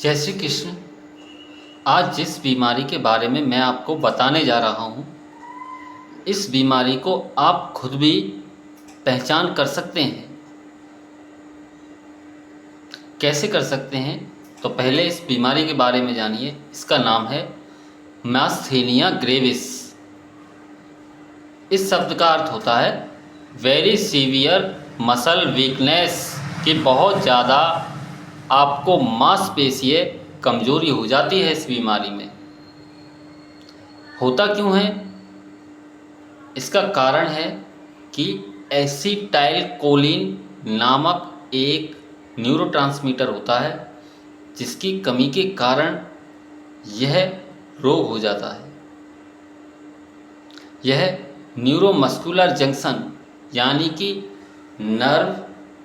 जय श्री कृष्ण। आज जिस बीमारी के बारे में मैं आपको बताने जा रहा हूँ, इस बीमारी को आप खुद भी पहचान कर सकते हैं। कैसे कर सकते हैं? तो पहले इस बीमारी के बारे में जानिए। इसका नाम है मास्थेनिया ग्रेविस। इस शब्द का अर्थ होता है वेरी सीवियर मसल वीकनेस, कि बहुत ज़्यादा आपको मांसपेशीय कमजोरी हो जाती है। इस बीमारी में होता क्यों है? इसका कारण है कि एसिटाइल कोलिन नामक एक न्यूरोट्रांसमीटर होता है, जिसकी कमी के कारण यह रोग हो जाता है। यह न्यूरोमस्कुलर जंक्शन यानी कि नर्व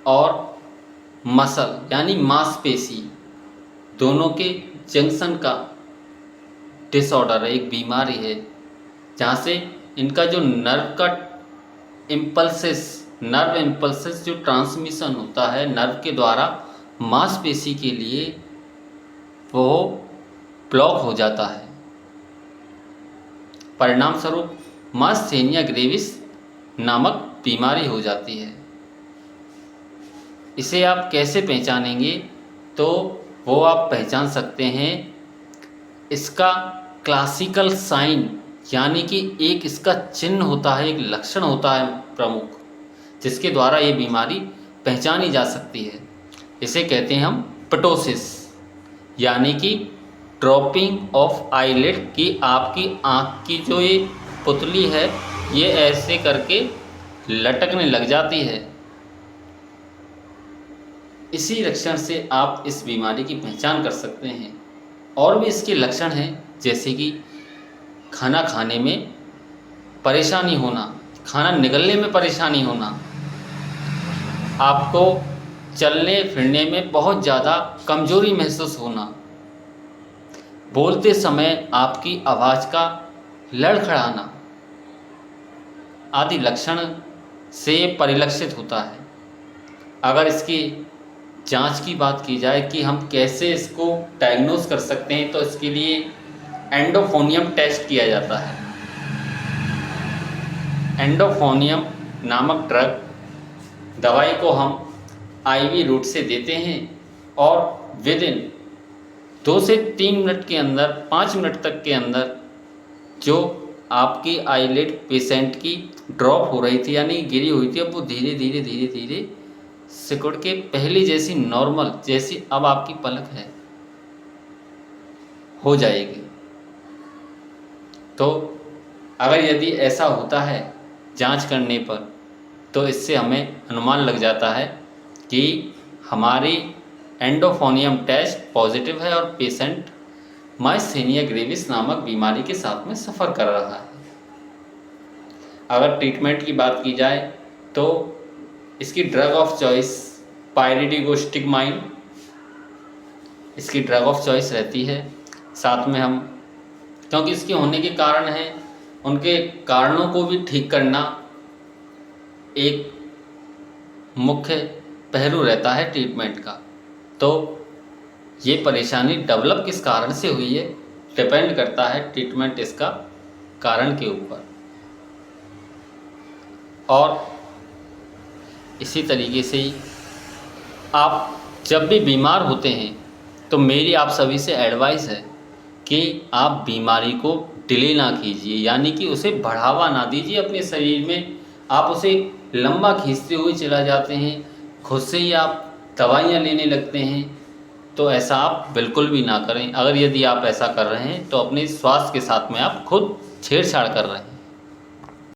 और मसल यानी मांसपेशी दोनों के जंक्शन का डिसऑर्डर है, एक बीमारी है, जहाँ से इनका जो नर्व इम्पल्सेस जो ट्रांसमिशन होता है नर्व के द्वारा मांसपेशी के लिए, वो ब्लॉक हो जाता है। परिणाम स्वरूप मास्थेनिया ग्रेविस नामक बीमारी हो जाती है। इसे आप कैसे पहचानेंगे? तो वो आप पहचान सकते हैं, इसका क्लासिकल साइन यानी कि एक इसका चिन्ह होता है, एक लक्षण होता है प्रमुख, जिसके द्वारा ये बीमारी पहचानी जा सकती है। इसे कहते हैं हम पटोसिस, यानी कि ड्रॉपिंग ऑफ आईलिड, की आपकी आँख की जो ये पुतली है ये ऐसे करके लटकने लग जाती है। इसी लक्षण से आप इस बीमारी की पहचान कर सकते हैं। और भी इसके लक्षण हैं, जैसे कि खाना खाने में परेशानी होना, खाना निगलने में परेशानी होना, आपको चलने फिरने में बहुत ज़्यादा कमजोरी महसूस होना, बोलते समय आपकी आवाज़ का लड़खड़ाना आदि लक्षण से परिलक्षित होता है। अगर इसकी जांच की बात की जाए कि हम कैसे इसको डायग्नोज कर सकते हैं, तो इसके लिए एंडोफोनियम टेस्ट किया जाता है। एंडोफोनियम नामक दवाई को हम आईवी रूट से देते हैं और विदिन 2 से 3 मिनट के अंदर, 5 मिनट तक के अंदर जो आपकी आईलिड पेशेंट की ड्रॉप हो रही थी यानी गिरी हुई थी, अब वो धीरे धीरे सिकुड़ के पहली जैसी नॉर्मल, जैसी अब आपकी पलक है, हो जाएगी। तो अगर यदि ऐसा होता है जांच करने पर, तो इससे हमें अनुमान लग जाता है कि हमारी एंडोफोनियम टेस्ट पॉजिटिव है और पेशेंट मास्थेनिया ग्रेविस नामक बीमारी के साथ में सफ़र कर रहा है। अगर ट्रीटमेंट की बात की जाए तो इसकी ड्रग ऑफ चॉइस पाइरिडोक्सिमाइन इसकी ड्रग ऑफ चॉइस रहती है। साथ में हम, क्योंकि इसके होने के कारण हैं, उनके कारणों को भी ठीक करना एक मुख्य पहलू रहता है ट्रीटमेंट का। तो ये परेशानी डेवलप किस कारण से हुई है, डिपेंड करता है ट्रीटमेंट इसका कारण के ऊपर। और इसी तरीके से ही आप जब भी बीमार होते हैं, तो मेरी आप सभी से एडवाइस है कि आप बीमारी को डिले ना कीजिए, यानी कि उसे बढ़ावा ना दीजिए अपने शरीर में। आप उसे लंबा खींचते हुए चला जाते हैं, खुद से ही आप दवाइयाँ लेने लगते हैं, तो ऐसा आप बिल्कुल भी ना करें। अगर यदि आप ऐसा कर रहे हैं तो अपने स्वास्थ्य के साथ में आप खुद छेड़छाड़ कर रहे हैं।